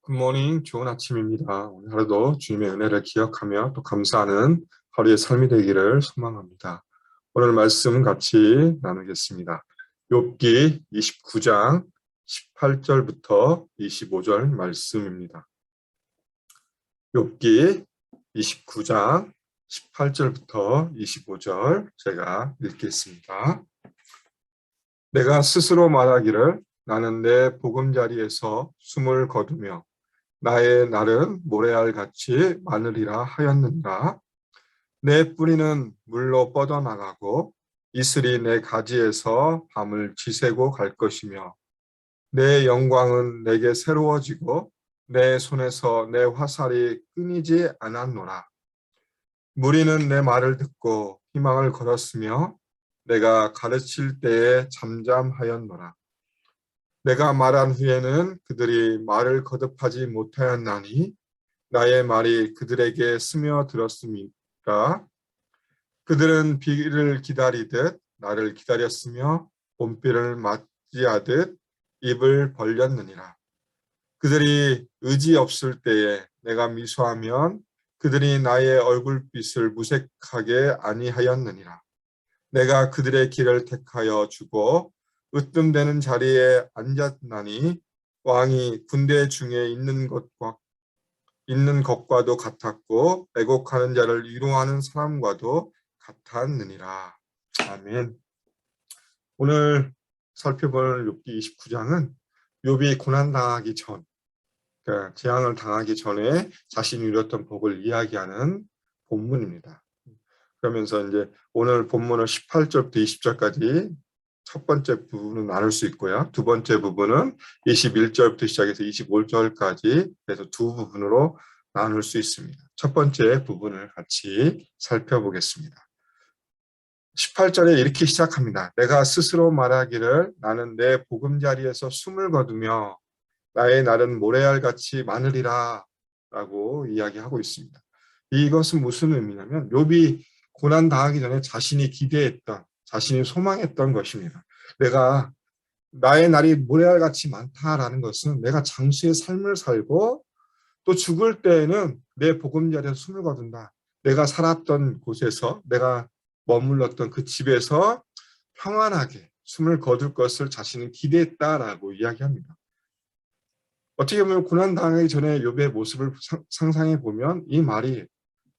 굿모닝, 좋은 아침입니다. 오늘 하루도 주님의 은혜를 기억하며 또 감사하는 하루의 삶이 되기를 소망합니다. 오늘 말씀 같이 나누겠습니다. 욥기 29장 18절부터 25절 말씀입니다. 욥기 29장 18절부터 25절 제가 읽겠습니다. 내가 스스로 말하기를 나는 내 보금자리에서 숨을 거두며 나의 날은 모래알같이 많으리라 하였느니라. 내 뿌리는 물로 뻗어나가고 이슬이 내 가지에서 밤을 지새고 갈 것이며 내 영광은 내게 새로워지고 내 손에서 내 화살이 끊이지 않았노라. 무리는 내 말을 듣고 희망을 걸었으며 내가 가르칠 때에 잠잠하였노라. 내가 말한 후에는 그들이 말을 거듭하지 못하였나니 나의 말이 그들에게 스며들었음이라. 그들은 비를 기다리듯 나를 기다렸으며 봄비를 맞이하듯 입을 벌렸느니라. 그들이 의지 없을 때에 내가 미소하면 그들이 나의 얼굴빛을 무색하게 아니하였느니라. 내가 그들의 길을 택하여 주고 으뜸되는 자리에 앉았나니 왕이 군대 중에 있는 것과도 같았고 애곡하는 자를 위로하는 사람과도 같았느니라. 아멘. 오늘 살펴볼 욥기 29장은 욥이 고난당하기 전, 그러니까 재앙을 당하기 전에 자신이 누렸던 복을 이야기하는 본문입니다. 그러면서 이제 오늘 본문을 18절부터 20절까지 첫 번째 부분은 나눌 수 있고요. 두 번째 부분은 21절부터 시작해서 25절까지 그래서 두 부분으로 나눌 수 있습니다. 첫 번째 부분을 같이 살펴보겠습니다. 18절에 이렇게 시작합니다. 내가 스스로 말하기를 나는 내 보금자리에서 숨을 거두며 나의 날은 모래알같이 많으리라 라고 이야기하고 있습니다. 이것은 무슨 의미냐면 욥이 고난 당하기 전에 자신이 기대했던, 자신이 소망했던 것입니다. 내가 나의 날이 모래알같이 많다라는 것은 내가 장수의 삶을 살고 또 죽을 때에는 내 보금자리에서 숨을 거둔다. 내가 살았던 곳에서 내가 머물렀던 그 집에서 평안하게 숨을 거둘 것을 자신은 기대했다라고 이야기합니다. 어떻게 보면 고난 당하기 전에 욥의 모습을 상상해 보면 이 말이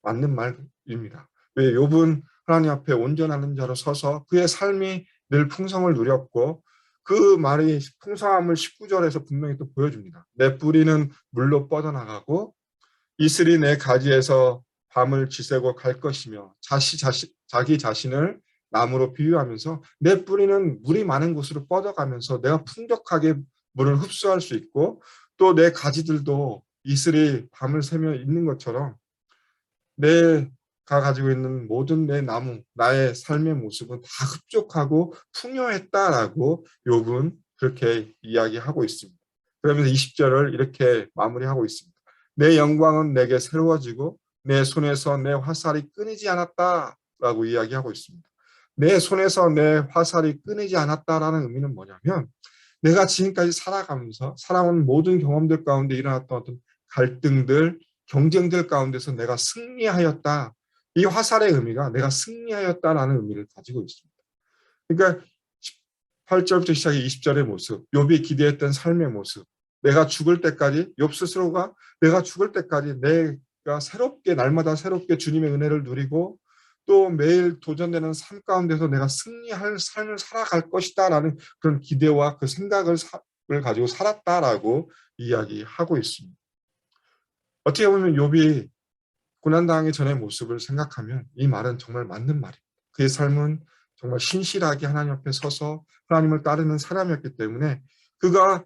맞는 말입니다. 왜 욥은 하나님 앞에 온전하는 자로 서서 그의 삶이 늘 풍성을 누렸고 그 말이 풍성함을 19절에서 분명히 또 보여줍니다. 내 뿌리는 물로 뻗어나가고 이슬이 내 가지에서 밤을 지새고 갈 것이며 자기 자신을 나무로 비유하면서 내 뿌리는 물이 많은 곳으로 뻗어가면서 내가 풍족하게 물을 흡수할 수 있고 또 내 가지들도 이슬이 밤을 새며 있는 것처럼 내가 가지고 있는 모든 내 나무, 나의 삶의 모습은 다 흡족하고 풍요했다라고 욥은 그렇게 이야기하고 있습니다. 그러면서 20절을 이렇게 마무리하고 있습니다. 내 영광은 내게 새로워지고 내 손에서 내 화살이 끊이지 않았다라고 이야기하고 있습니다. 내 손에서 내 화살이 끊이지 않았다라는 의미는 뭐냐면 내가 지금까지 살아가면서 살아온 모든 경험들 가운데 일어났던 어떤 갈등들, 경쟁들 가운데서 내가 승리하였다. 이 화살의 의미가 내가 승리하였다라는 의미를 가지고 있습니다. 그러니까 18절부터 시작해 20절의 모습, 욥이 기대했던 삶의 모습, 내가 죽을 때까지, 욥 스스로가 내가 죽을 때까지 내가 새롭게 날마다 새롭게 주님의 은혜를 누리고 또 매일 도전되는 삶 가운데서 내가 승리할 삶을 살아갈 것이다라는 그런 기대와 그 생각을 가지고 살았다라고 이야기하고 있습니다. 어떻게 보면 욥이 고난당하기 전의 모습을 생각하면 이 말은 정말 맞는 말입니다. 그의 삶은 정말 신실하게 하나님 앞에 서서 하나님을 따르는 사람이었기 때문에 그가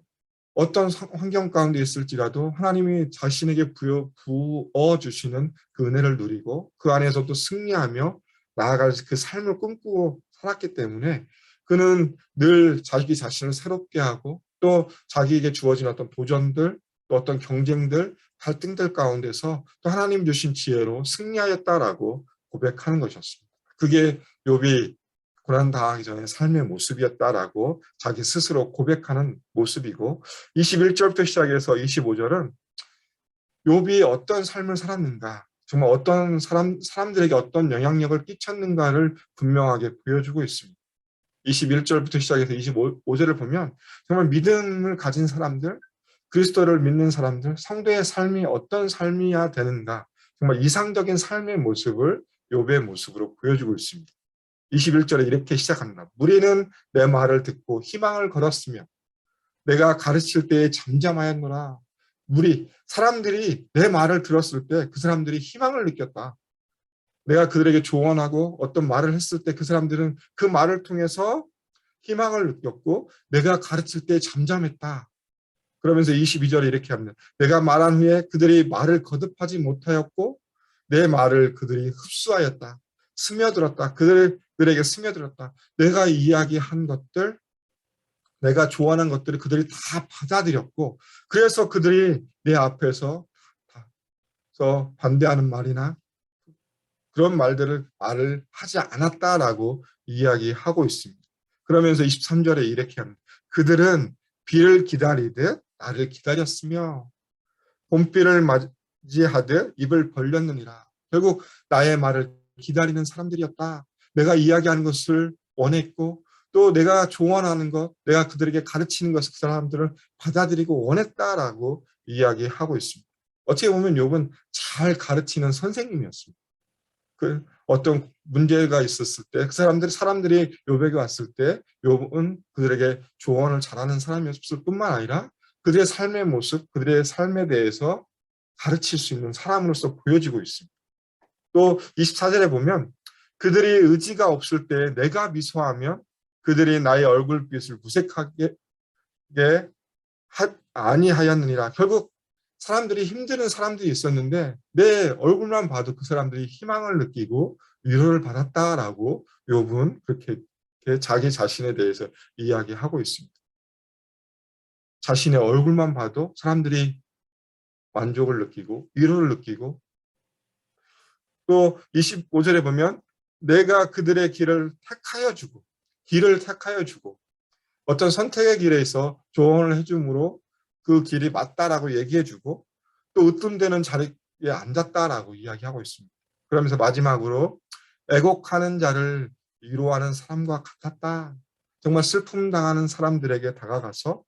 어떤 환경 가운데 있을지라도 하나님이 자신에게 부어주시는 그 은혜를 누리고 그 안에서 또 승리하며 나아갈 그 삶을 꿈꾸고 살았기 때문에 그는 늘 자기 자신을 새롭게 하고 또 자기에게 주어진 어떤 도전들 또 어떤 경쟁들 갈등들 가운데서 또 하나님 주신 지혜로 승리하였다라고 고백하는 것이었습니다. 그게 욥이 고난당하기 전에 삶의 모습이었다라고 자기 스스로 고백하는 모습이고 21절부터 시작해서 25절은 욥이 어떤 삶을 살았는가, 정말 어떤 사람들에게 어떤 영향력을 끼쳤는가를 분명하게 보여주고 있습니다. 21절부터 시작해서 25절을 보면 정말 믿음을 가진 사람들, 그리스도를 믿는 사람들, 성도의 삶이 어떤 삶이야 되는가, 정말 이상적인 삶의 모습을 욥의 모습으로 보여주고 있습니다. 21절에 이렇게 시작합니다. 무리는 내 말을 듣고 희망을 걸었으며 내가 가르칠 때에 잠잠하였노라. 사람들이 내 말을 들었을 때 그 사람들이 희망을 느꼈다. 내가 그들에게 조언하고 어떤 말을 했을 때 그 사람들은 그 말을 통해서 희망을 느꼈고 내가 가르칠 때 잠잠했다. 그러면서 22절에 이렇게 합니다. 내가 말한 후에 그들이 말을 거듭하지 못하였고 내 말을 그들이 흡수하였다. 스며들었다. 그들에게 스며들었다. 내가 이야기한 것들, 내가 조언한 것들을 그들이 다 받아들였고 그래서 그들이 내 앞에서 반대하는 말이나 그런 말을 하지 않았다라고 이야기하고 있습니다. 그러면서 23절에 이렇게 합니다. 그들은 비를 기다리듯 나를 기다렸으며 봄비를 맞이하듯 입을 벌렸느니라. 결국 나의 말을 기다리는 사람들이었다. 내가 이야기하는 것을 원했고 또 내가 조언하는 것, 내가 그들에게 가르치는 것을 그 사람들을 받아들이고 원했다라고 이야기하고 있습니다. 어떻게 보면 욥은 잘 가르치는 선생님이었습니다. 그 어떤 문제가 있었을 때 그 사람들이 욥에게 왔을 때 욥은 그들에게 조언을 잘하는 사람이었을 뿐만 아니라 그들의 삶의 모습, 그들의 삶에 대해서 가르칠 수 있는 사람으로서 보여지고 있습니다. 또 24절에 보면 그들이 의지가 없을 때 내가 미소하면 그들이 나의 얼굴빛을 무색하게 아니하였느니라. 결국 사람들이 힘드는 사람들이 있었는데 내 얼굴만 봐도 그 사람들이 희망을 느끼고 위로를 받았다라고 욥은 그렇게 자기 자신에 대해서 이야기하고 있습니다. 자신의 얼굴만 봐도 사람들이 만족을 느끼고 위로를 느끼고 또 25절에 보면 내가 그들의 길을 택하여 주고 어떤 선택의 길에서 조언을 해줌으로 그 길이 맞다라고 얘기해주고 또 으뜸되는 자리에 앉았다라고 이야기하고 있습니다. 그러면서 마지막으로 애곡하는 자를 위로하는 사람과 같았다. 정말 슬픔 당하는 사람들에게 다가가서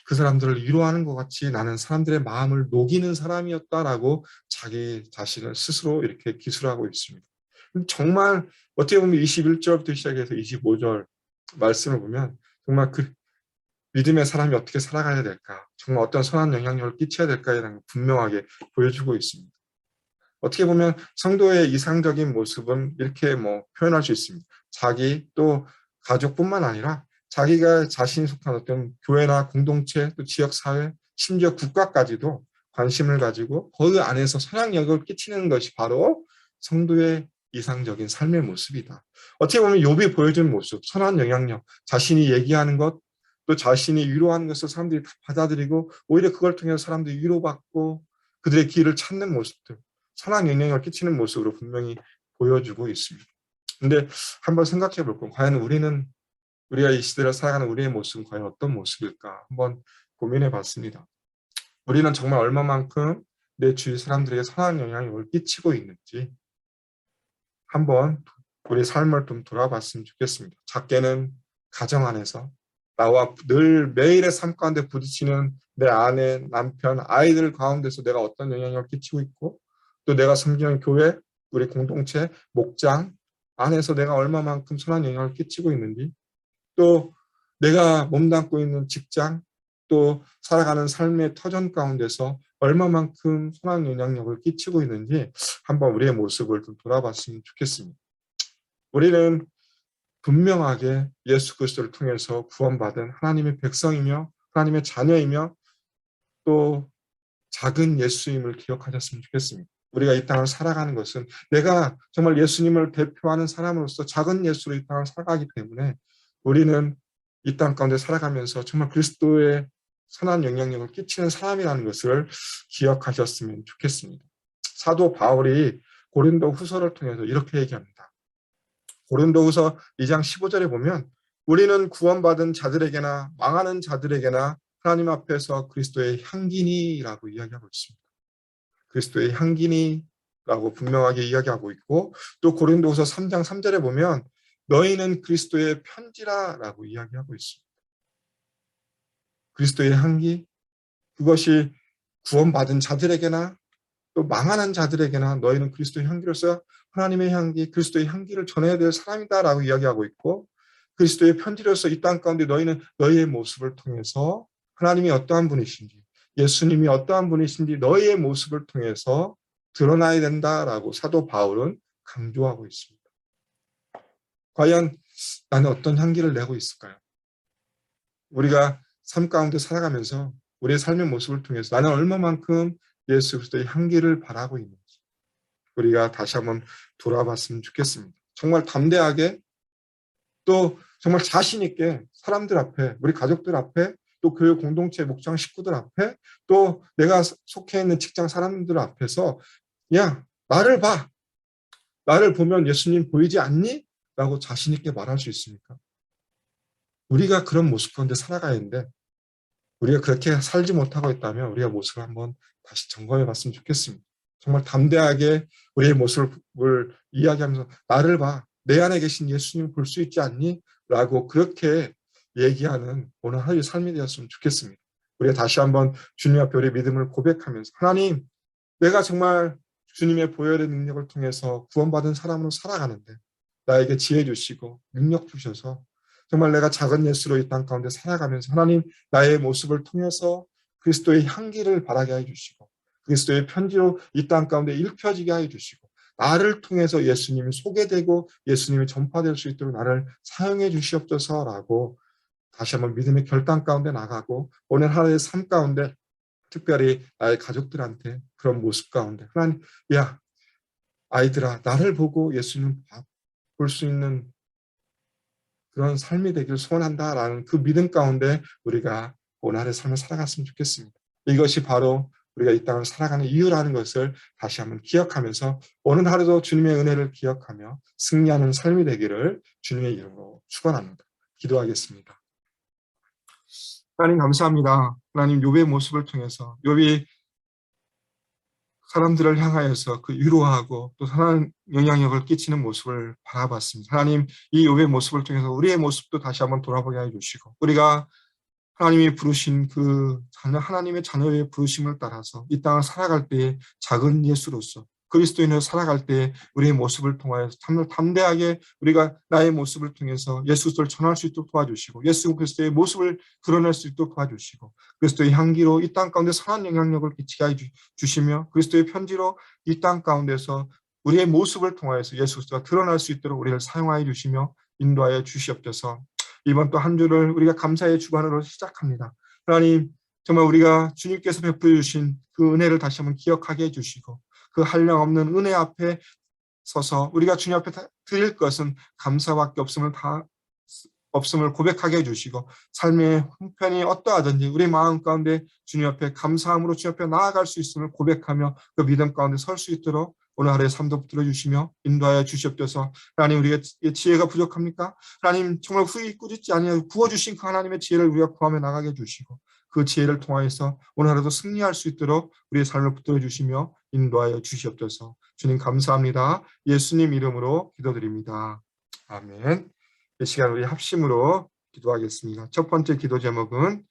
그 사람들을 위로하는 것 같이 나는 사람들의 마음을 녹이는 사람이었다라고 자기 자신을 스스로 이렇게 기술하고 있습니다. 정말 어떻게 보면 21절부터 시작해서 25절 말씀을 보면 정말 그 믿음의 사람이 어떻게 살아가야 될까, 정말 어떤 선한 영향력을 끼쳐야 될까에 대한 분명하게 보여주고 있습니다. 어떻게 보면 성도의 이상적인 모습은 이렇게 표현할 수 있습니다. 자기 또 가족뿐만 아니라 자기가 자신이 속한 어떤 교회나 공동체 또 지역사회 심지어 국가까지도 관심을 가지고 그 안에서 선한 영향을 끼치는 것이 바로 성도의 이상적인 삶의 모습이다. 어떻게 보면 욥이 보여준 모습, 선한 영향력, 자신이 얘기하는 것, 또 자신이 위로하는 것을 사람들이 다 받아들이고 오히려 그걸 통해서 사람들이 위로받고 그들의 길을 찾는 모습들, 선한 영향을 끼치는 모습으로 분명히 보여주고 있습니다. 근데 한번 생각해 볼 건 과연 우리가 이 시대를 살아가는 우리의 모습은 과연 어떤 모습일까 한번 고민해 봤습니다. 우리는 정말 얼마만큼 내 주위 사람들에게 선한 영향을 끼치고 있는지 한번 우리 삶을 좀 돌아봤으면 좋겠습니다. 작게는 가정 안에서 나와 늘 매일의 삶 가운데 부딪히는 내 아내, 남편, 아이들 가운데서 내가 어떤 영향을 끼치고 있고 또 내가 섬기는 교회, 우리 공동체, 목장 안에서 내가 얼마만큼 선한 영향을 끼치고 있는지 또 내가 몸담고 있는 직장 또 살아가는 삶의 터전 가운데서 얼마만큼 선한 영향력을 끼치고 있는지 한번 우리의 모습을 좀 돌아봤으면 좋겠습니다. 우리는 분명하게 예수 그리스도를 통해서 구원받은 하나님의 백성이며 하나님의 자녀이며 또 작은 예수님을 기억하셨으면 좋겠습니다. 우리가 이 땅을 살아가는 것은 내가 정말 예수님을 대표하는 사람으로서 작은 예수로 이 땅을 살아가기 때문에 우리는 이 땅 가운데 살아가면서 정말 그리스도의 선한 영향력을 끼치는 사람이라는 것을 기억하셨으면 좋겠습니다. 사도 바울이 고린도 후서를 통해서 이렇게 얘기합니다. 고린도후서 2장 15절에 보면 우리는 구원받은 자들에게나 망하는 자들에게나 하나님 앞에서 그리스도의 향기니라고 이야기하고 있습니다. 그리스도의 향기니 라고 분명하게 이야기하고 있고, 또 고린도후서 3장 3절에 보면 너희는 그리스도의 편지라 라고 이야기하고 있습니다. 그리스도의 향기, 그것이 구원받은 자들에게나 또 망하는 자들에게나 너희는 그리스도의 향기로서 하나님의 향기, 그리스도의 향기를 전해야 될 사람이다라고 이야기하고 있고, 그리스도의 편지로서 이 땅 가운데 너희는 너희의 모습을 통해서 하나님이 어떠한 분이신지, 예수님이 어떠한 분이신지 너희의 모습을 통해서 드러나야 된다라고 사도 바울은 강조하고 있습니다. 과연 나는 어떤 향기를 내고 있을까요? 우리가 삶 가운데 살아가면서 우리의 삶의 모습을 통해서 나는 얼마만큼 예수 그리스도의 향기를 바라고 있는지 우리가 다시 한번 돌아봤으면 좋겠습니다. 정말 담대하게, 또 정말 자신 있게 사람들 앞에, 우리 가족들 앞에, 또 교회 공동체 목장 식구들 앞에, 또 내가 속해 있는 직장 사람들 앞에서 야, 나를 봐. 나를 보면 예수님 보이지 않니? 라고 자신 있게 말할 수 있습니까? 우리가 그런 모습 가운데 살아가야 하는데 우리가 그렇게 살지 못하고 있다면 우리의 모습을 한번 다시 점검해 봤으면 좋겠습니다. 정말 담대하게 우리의 모습을 이야기하면서 나를 봐. 내 안에 계신 예수님을 볼 수 있지 않니? 라고 그렇게 얘기하는 오늘 하루의 삶이 되었으면 좋겠습니다. 우리가 다시 한번 주님 앞에 우리의 믿음을 고백하면서 하나님, 내가 정말 주님의 보혈의 능력을 통해서 구원받은 사람으로 살아가는데 나에게 지혜 주시고 능력 주셔서 정말 내가 작은 예수로 이 땅 가운데 살아가면서 하나님 나의 모습을 통해서 그리스도의 향기를 바라게 해주시고 그리스도의 편지로 이 땅 가운데 읽혀지게 해주시고 나를 통해서 예수님이 소개되고 예수님이 전파될 수 있도록 나를 사용해 주시옵소서라고 다시 한번 믿음의 결단 가운데 나가고 오늘 하루의 삶 가운데 특별히 나의 가족들한테 그런 모습 가운데 하나님, 야 아이들아 나를 보고 예수님 볼 수 있는 그런 삶이 되기를 소원한다라는 그 믿음 가운데 우리가 오늘의 삶을 살아갔으면 좋겠습니다. 이것이 바로 우리가 이 땅을 살아가는 이유라는 것을 다시 한번 기억하면서 오늘 하루도 주님의 은혜를 기억하며 승리하는 삶이 되기를 주님의 이름으로 축원합니다. 기도하겠습니다. 하나님 감사합니다. 하나님 욥의 모습을 통해서 욥이 사람들을 향하여서 그 위로하고 또 선한 영향력을 끼치는 모습을 바라봤습니다. 하나님 이 욥의 모습을 통해서 우리의 모습도 다시 한번 돌아보게 해주시고 우리가 하나님이 부르신 그 하나님의 자녀의 부르심을 따라서 이 땅을 살아갈 때에 작은 예수로서 그리스도인으로 살아갈 때에 우리의 모습을 통하여서 참 담대하게 우리가 나의 모습을 통해서 예수 그리스도를 전할 수 있도록 도와주시고 예수 그리스도의 모습을 드러낼 수 있도록 도와주시고 그리스도의 향기로 이 땅 가운데 선한 영향력을 끼치게 해주시며 그리스도의 편지로 이 땅 가운데서 우리의 모습을 통하여서 예수 그리스도가 드러날 수 있도록 우리를 사용하여 주시며 인도하여 주시옵소서. 이번 또 한 주를 우리가 감사의 주간으로 시작합니다. 하나님 정말 우리가 주님께서 베풀어 주신 그 은혜를 다시 한번 기억하게 해주시고 그 한량없는 은혜 앞에 서서 우리가 주님 앞에 드릴 것은 감사밖에 없음을 고백하게 해주시고 삶의 형편이 어떠하든지 우리 마음 가운데 주님 앞에 감사함으로 주님 앞에 나아갈 수 있음을 고백하며 그 믿음 가운데 설 수 있도록 오늘 하루의 삶도 들어주시며 인도하여 주시옵소서. 하나님 우리가 지혜가 부족합니까? 하나님 정말 후이 꾸짖지 아니하고 부어주신 그 하나님의 지혜를 우리가 구하며 나가게 해주시고 그 지혜를 통하여서 오늘 하루도 승리할 수 있도록 우리의 삶을 붙들어 주시며 인도하여 주시옵소서. 주님 감사합니다. 예수님 이름으로 기도드립니다. 아멘. 이 시간 우리 합심으로 기도하겠습니다. 첫 번째 기도 제목은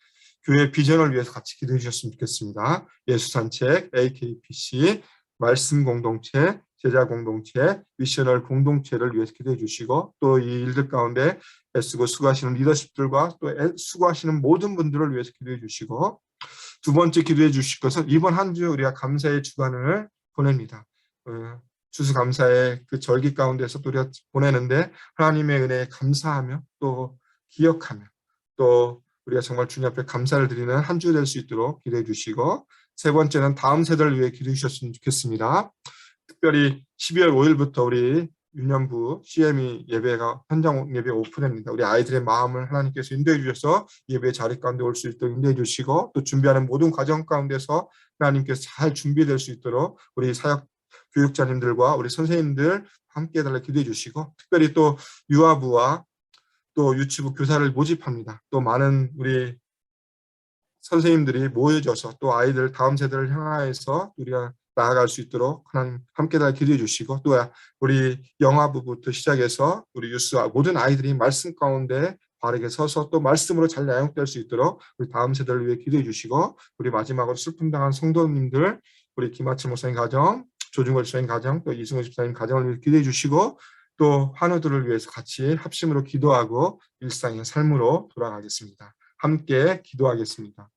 교회 비전을 위해서 같이 기도해 주셨으면 좋겠습니다. 예수산책, AKPC, 말씀 공동체, 제자 공동체, 미셔널 공동체를 위해서 기도해 주시고 또 이 일들 가운데 애쓰고 수고하시는 리더십들과 또 수고하시는 모든 분들을 위해서 기도해 주시고 두 번째 기도해 주실 것은 이번 한 주 우리가 감사의 주간을 보냅니다. 추수감사의 그 절기 가운데서 또 우리가 보내는데 하나님의 은혜에 감사하며 또 기억하며 또 우리가 정말 주님 앞에 감사를 드리는 한 주 될 수 있도록 기도해 주시고 세 번째는 다음 세대를 위해 기도해 주셨으면 좋겠습니다. 특별히 12월 5일부터 우리 유년부 CME 예배가 현장 예배 오픈합니다. 우리 아이들의 마음을 하나님께서 인도해 주셔서 예배 자리 가운데 올 수 있도록 인도해 주시고 또 준비하는 모든 과정 가운데서 하나님께서 잘 준비될 수 있도록 우리 사역 교육자님들과 우리 선생님들 함께 해달라 기도해 주시고 특별히 또 유아부와 또 유치부 교사를 모집합니다. 또 많은 우리 선생님들이 모여져서 또 아이들 다음 세대를 향하여서 우리가 나아갈 수 있도록 하나님 함께 다 기도해 주시고, 또 우리 영아부부터 시작해서 우리 유스와 모든 아이들이 말씀 가운데 바르게 서서 또 말씀으로 잘 양육될 수 있도록 우리 다음 세대를 위해 기도해 주시고, 우리 마지막으로 슬픔 당한 성도님들, 우리 김아치 목사님 가정, 조중걸 집사님 가정, 또 이승호 집사님 가정을 위해 기도해 주시고, 또 환우들을 위해서 같이 합심으로 기도하고 일상의 삶으로 돌아가겠습니다. 함께 기도하겠습니다.